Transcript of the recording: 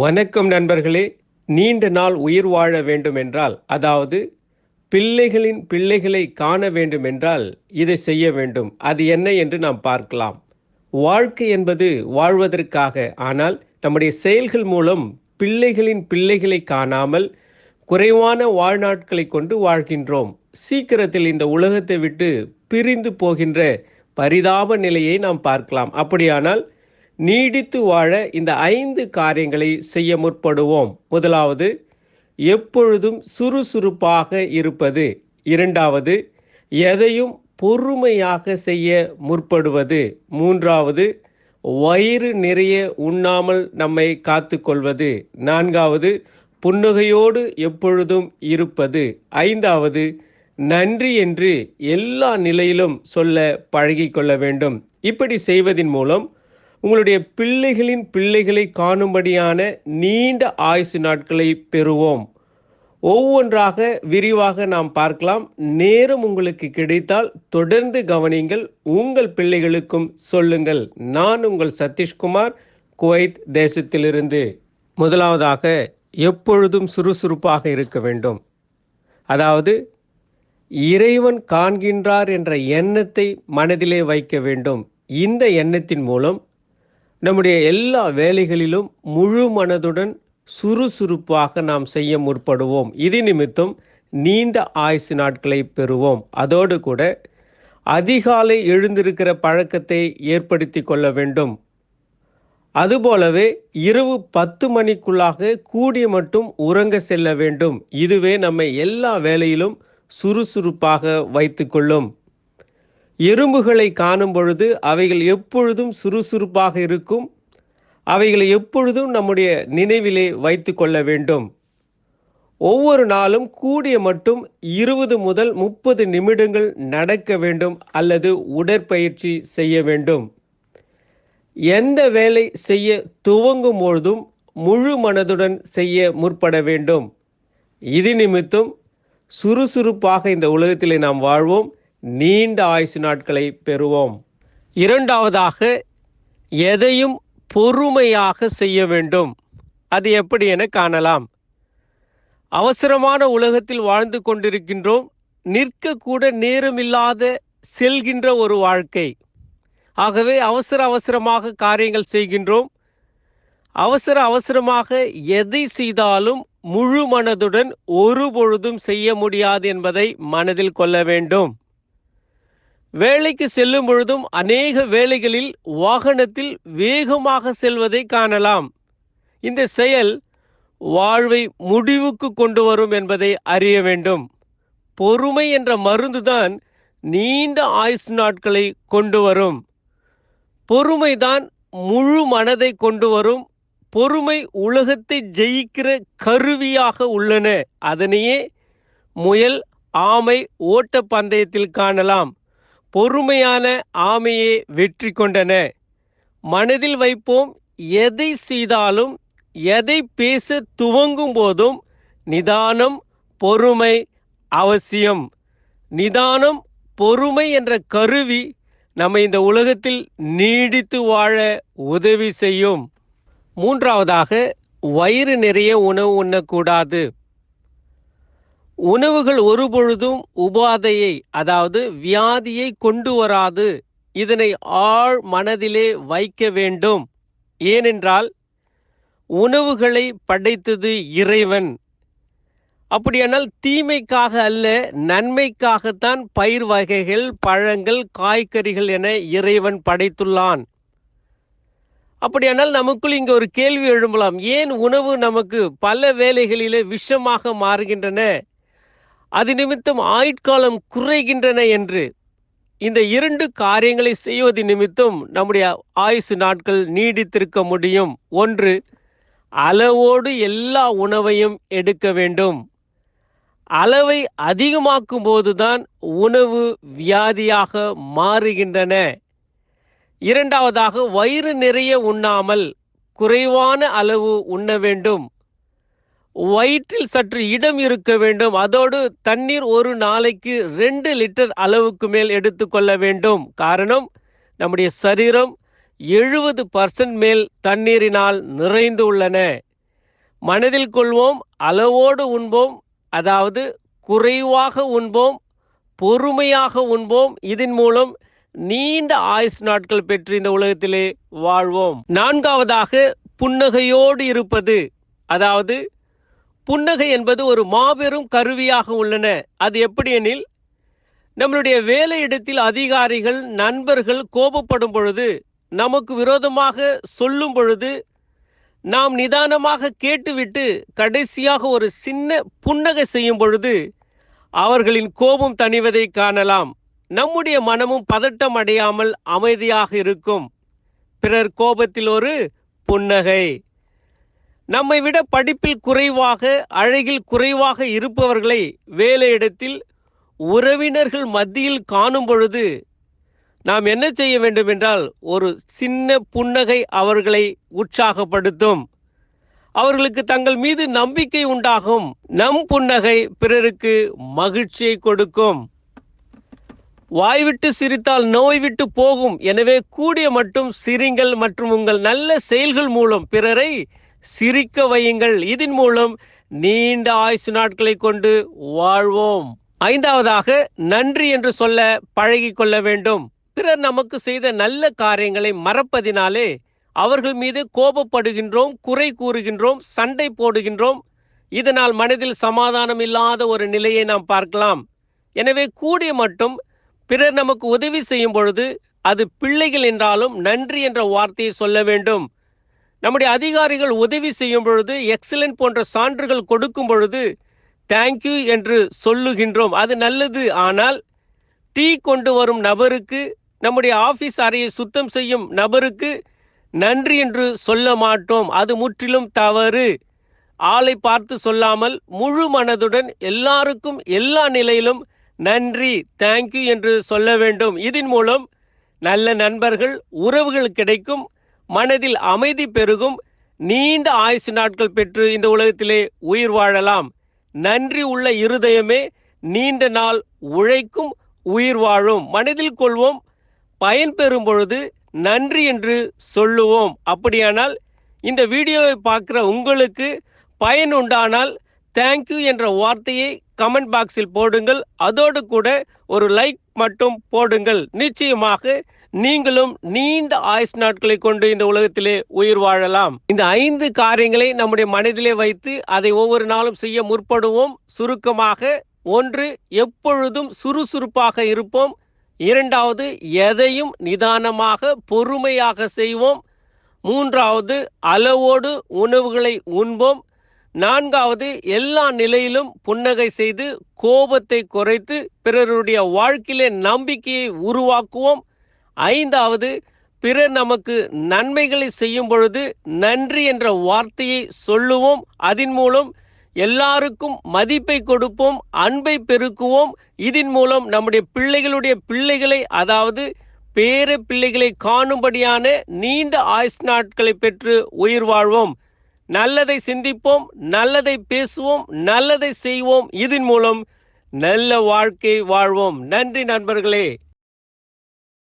வணக்கம் நண்பர்களே. நீண்ட நாள் உயிர் வாழ வேண்டுமென்றால், அதாவது பிள்ளைகளின் பிள்ளைகளை காண வேண்டுமென்றால் இதை செய்ய வேண்டும். அது என்ன என்று நாம் பார்க்கலாம். வாழ்க்கை என்பது வாழ்வதற்காக. ஆனால் நம்முடைய செயல்கள் மூலம் பிள்ளைகளின் பிள்ளைகளை காணாமல் குறைவான வாழ்நாட்களை கொண்டு வாழ்கின்றோம். சீக்கிரத்தில் இந்த உலகத்தை விட்டு பிரிந்து போகின்ற பரிதாப நிலையை நாம் பார்க்கலாம். அப்படியானால் நீடித்து வாழ இந்த 5 காரியங்களை செய்ய முற்படுவோம். முதலாவது, எப்பொழுதும் சுறுசுறுப்பாக இருப்பது. இரண்டாவது, எதையும் பொறுமையாக செய்ய முற்படுவது. மூன்றாவது, வயிறு நிறைய உண்ணாமல் நம்மை காத்துக்கொள்வது. நான்காவது, புன்னகையோடு எப்பொழுதும் இருப்பது. ஐந்தாவது, நன்றி என்று எல்லா நிலையிலும் சொல்ல பழகிக்கொள்ள வேண்டும். இப்படி செய்வதின் மூலம் உங்களுடைய பிள்ளைகளின் பிள்ளைகளை காணும்படியான நீண்ட ஆயுசு நாட்களை பெறுவோம். ஒவ்வொன்றாக விரிவாக நாம் பார்க்கலாம். நேரம் உங்களுக்கு கிடைத்தால் தொடர்ந்து கவனிங்கள். உங்கள் பிள்ளைகளுக்கும் சொல்லுங்கள். நான் உங்கள் சதீஷ்குமார், குவைத் தேசத்திலிருந்து. முதலாவதாக, எப்பொழுதும் சுறுசுறுப்பாக இருக்க வேண்டும். அதாவது இறைவன் காண்கின்றார் என்ற எண்ணத்தை மனதிலே வைக்க வேண்டும். இந்த எண்ணத்தின் மூலம் நம்முடைய எல்லா வேலைகளிலும் முழு மனதுடன் சுறுசுறுப்பாக நாம் செய்ய முற்படுவோம். இது நிமித்தம் நீண்ட ஆயுசு நாட்களை பெறுவோம். அதோடு கூட அதிகாலை எழுந்திருக்கிற பழக்கத்தை ஏற்படுத்தி கொள்ள வேண்டும். அதுபோலவே இரவு 10 மணிக்குள்ளாக கூடிய மட்டும் உறங்க செல்ல வேண்டும். இதுவே நம்மை எல்லா வேலையிலும் சுறுசுறுப்பாக வைத்துக்கொள்ளும். எறும்புகளை காணும் பொழுது அவைகள் எப்பொழுதும் சுறுசுறுப்பாக இருக்கும். அவைகளை எப்பொழுதும் நம்முடைய நினைவிலே வைத்து கொள்ள வேண்டும். ஒவ்வொரு நாளும் கூடிய மட்டும் 20 முதல் 30 நிமிடங்கள் நடக்க வேண்டும் அல்லது உடற்பயிற்சி செய்ய வேண்டும். எந்த வேலை செய்ய துவங்கும் பொழுதும் முழு மனதுடன் செய்ய முற்பட வேண்டும். இது நிமித்தம் சுறுசுறுப்பாக இந்த உலகத்திலே நாம் வாழ்வோம். நீண்ட ஆயுசு நாட்களை பெறுவோம். இரண்டாவதாக, எதையும் பொறுமையாக செய்ய வேண்டும். அது எப்படி என காணலாம். அவசரமான உலகத்தில் வாழ்ந்து கொண்டிருக்கின்றோம். நிற்கக்கூட நேரமில்லாத செல்கின்ற ஒரு வாழ்க்கை. ஆகவே அவசரமாக காரியங்கள் செய்கின்றோம். அவசரமாக எதை செய்தாலும் முழு மனதுடன் ஒருபொழுதும் செய்ய முடியாது என்பதை மனதில் கொள்ள வேண்டும். வேலைக்கு செல்லும் பொழுதும் அநேக வேளைகளில் வாகனத்தில் வேகமாக செல்வதை காணலாம். இந்த செயல் வாழ்வை முடிவுக்கு கொண்டு வரும் என்பதை அறிய வேண்டும். பொறுமை என்ற மருந்துதான் நீண்ட ஆயுசு நாட்களை கொண்டு வரும். பொறுமைதான் முழு மனதை கொண்டு வரும். பொறுமை உலகத்தை ஜெயிக்கிற கருவியாக உள்ளன. அதனையே முயல், ஆமை ஓட்ட பந்தயத்தில் காணலாம். பொறுமையான ஆமையே வெற்றி கொண்டன. மனதில் வைப்போம், எதை செய்தாலும் எதை பேச துவங்கும் போதும் நிதானம், பொறுமை அவசியம். நிதானம், பொறுமை என்ற கருவி நம்மை இந்த உலகத்தில் நீடித்து வாழ உதவி செய்யும். மூன்றாவதாக, வயிறு நிறைய உணவு உண்ணக்கூடாது. உணவுகள் ஒருபொழுதும் உபாதையை, அதாவது வியாதியை கொண்டு வராது. இதனை ஆழ் மனதிலே வைக்க வேண்டும். ஏனென்றால் உணவுகளை படைத்தது இறைவன். அப்படியானால் தீமைக்காக அல்ல, நன்மைக்காகத்தான் பயிர் வகைகள், பழங்கள், காய்கறிகள் என இறைவன் படைத்துள்ளான். அப்படியானால் நமக்குள் இங்கே ஒரு கேள்வி எழும்பலாம். ஏன் உணவு நமக்கு பல வேளைகளிலே விஷமாக மாறுகின்றன, அது நிமித்தம் ஆயுட்காலம் குறைகின்றன என்று? இந்த 2 காரியங்களை செய்வது நிமித்தம் நம்முடைய ஆயுசு நாட்கள் நீடித்திருக்க முடியும். ஒன்று, அளவோடு எல்லா உணவையும் எடுக்க வேண்டும். அளவை அதிகமாக்கும் போதுதான் உணவு வியாதியாக மாறுகின்றன. இரண்டாவதாக, வயிறு நிறைய உண்ணாமல் குறைவான அளவு உண்ண வேண்டும். வயிற்றில் சற்று இடம் இருக்க வேண்டும். அதோடு தண்ணீர் ஒரு நாளைக்கு 2 லிட்டர் அளவுக்கு மேல் எடுத்துக்கொள்ள வேண்டும். காரணம், நம்முடைய சரீரம் 70% மேல் தண்ணீரினால் நிறைந்து உள்ளன. மனதில் கொள்வோம், அளவோடு உண்போம், அதாவது குறைவாக உண்போம், பொறுமையாக உண்போம். இதன் மூலம் நீண்ட ஆயுசு நாட்கள் பெற்று இந்த உலகத்திலே வாழ்வோம். நான்காவதாக புன்னகையோடு இருப்பது. அதாவது புன்னகை என்பது ஒரு மாபெரும் கருவியாக உள்ளன. அது எப்படி எனில், நம்மளுடைய வேலையிடத்தில் அதிகாரிகள், நண்பர்கள் கோபப்படும் பொழுது, நமக்கு விரோதமாக சொல்லும் பொழுது, நாம் நிதானமாக கேட்டுவிட்டு கடைசியாக ஒரு சின்ன புன்னகை செய்யும் பொழுது அவர்களின் கோபம் தணிவதை காணலாம். நம்முடைய மனமும் பதட்டம் அடையாமல் அமைதியாக இருக்கும். பிறர் கோபத்தில் ஒரு புன்னகை. நம்மை விட படிப்பில் குறைவாக, அழகில் குறைவாக இருப்பவர்களை வேலையிடத்தில் உறவினர்கள் மத்தியில் காணும் பொழுது நாம் என்ன செய்ய வேண்டும் என்றால், ஒரு சின்ன புன்னகை அவர்களை உற்சாகப்படுத்தும். அவர்களுக்கு தங்கள் மீது நம்பிக்கை உண்டாகும். நம் புன்னகை பிறருக்கு மகிழ்ச்சியை கொடுக்கும். வாய்விட்டு சிரித்தால் நோய் விட்டு போகும். எனவே கூடிய மட்டும் சிரிங்கள் மற்றும் உங்கள் நல்ல செயல்கள் மூலம் பிறரை சிரிக்க வையுங்கள். இதன் மூலம் நீண்ட ஆயுசு நாட்களை கொண்டு வாழ்வோம். ஐந்தாவதாக, நன்றி என்று சொல்ல பழகிக் கொள்ள வேண்டும். பிறர் நமக்கு செய்த நல்ல காரியங்களை மறப்பதினாலே அவர்கள் மீது கோபப்படுகின்றோம், குறை கூறுகின்றோம், சண்டை போடுகின்றோம். இதனால் மனதில் சமாதானம் இல்லாத ஒரு நிலையை நாம் பார்க்கலாம். எனவே கூடிய மட்டும் பிறர் நமக்கு உதவி செய்யும் பொழுது, அது பிள்ளைகள் என்றாலும் நன்றி என்ற வார்த்தையை சொல்ல வேண்டும். நம்முடைய அதிகாரிகள் உதவி செய்யும் பொழுது, எக்ஸலன்ட் போன்ற சான்றுகள் கொடுக்கும் பொழுது தேங்க்யூ என்று சொல்லுகின்றோம். அது நல்லது. ஆனால் டீ கொண்டு வரும் நபருக்கு, நம்முடைய ஆஃபீஸ் அறையை சுத்தம் செய்யும் நபருக்கு நன்றி என்று சொல்ல மாட்டோம். அது முற்றிலும் தவறு. ஆளை பார்த்து சொல்லாமல் முழு மனதுடன் எல்லாருக்கும் எல்லா நிலையிலும் நன்றி, தேங்க்யூ என்று சொல்ல வேண்டும். இதன் மூலம் நல்ல நண்பர்கள், உறவுகள் கிடைக்கும், மனதில் அமைதி பெருகும், நீண்ட ஆயுசு நாட்கள் பெற்று இந்த உலகத்திலே உயிர் வாழலாம். நன்றி உள்ள இருதயமே நீண்ட நாள் உழைக்கும், உயிர் வாழும். மனதில் கொள்வோம், பயன் பெறும் பொழுது நன்றி என்று சொல்லுவோம். அப்படியானால் இந்த வீடியோவை பார்க்குற உங்களுக்கு பயன் உண்டானால் தேங்க்யூ என்ற வார்த்தையை கமெண்ட் பாக்ஸில் போடுங்கள். அதோடு கூட ஒரு லைக் மட்டும் போடுங்கள். நிச்சயமாக நீங்களும் நீண்ட ஆயுசு நாட்களை கொண்டு இந்த உலகத்திலே உயிர் வாழலாம். இந்த 5 காரியங்களை நம்முடைய மனதிலே வைத்து அதை ஒவ்வொரு நாளும் செய்ய முற்படுவோம். சுருக்கமாக, 1, எப்பொழுதும் சுறுசுறுப்பாக இருப்போம். 2வது, எதையும் நிதானமாக பொறுமையாக செய்வோம். 3வது, அளவோடு உணவுகளை உண்போம். 4வது, எல்லா நிலையிலும் புன்னகை செய்து கோபத்தை குறைத்து பிறருடைய வாழ்க்கையிலே நம்பிக்கையை உருவாக்குவோம். 5வது, பிறர் நமக்கு நன்மைகளை செய்யும் பொழுது நன்றி என்ற வார்த்தையை சொல்லுவோம். அதன் மூலம் எல்லாருக்கும் மதிப்பை கொடுப்போம், அன்பை பெருக்குவோம். இதன் மூலம் நம்முடைய பிள்ளைகளுடைய பிள்ளைகளை, அதாவது பேர பிள்ளைகளை காணும்படியான நீண்ட ஆயுசு நாட்களை பெற்று உயிர் வாழ்வோம். நல்லதை சிந்திப்போம், நல்லதை பேசுவோம், நல்லதை செய்வோம். இதன் மூலம் நல்ல வாழ்க்கை வாழ்வோம். நன்றி நண்பர்களே.